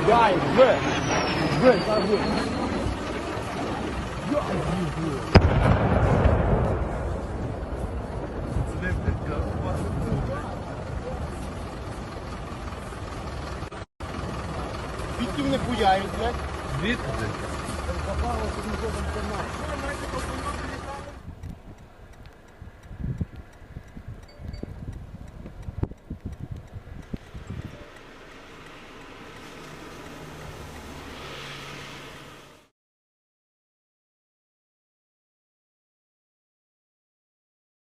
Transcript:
Дай, кажи. Звідки вони буяють, блядь? Звідки? Попало, що не можемо.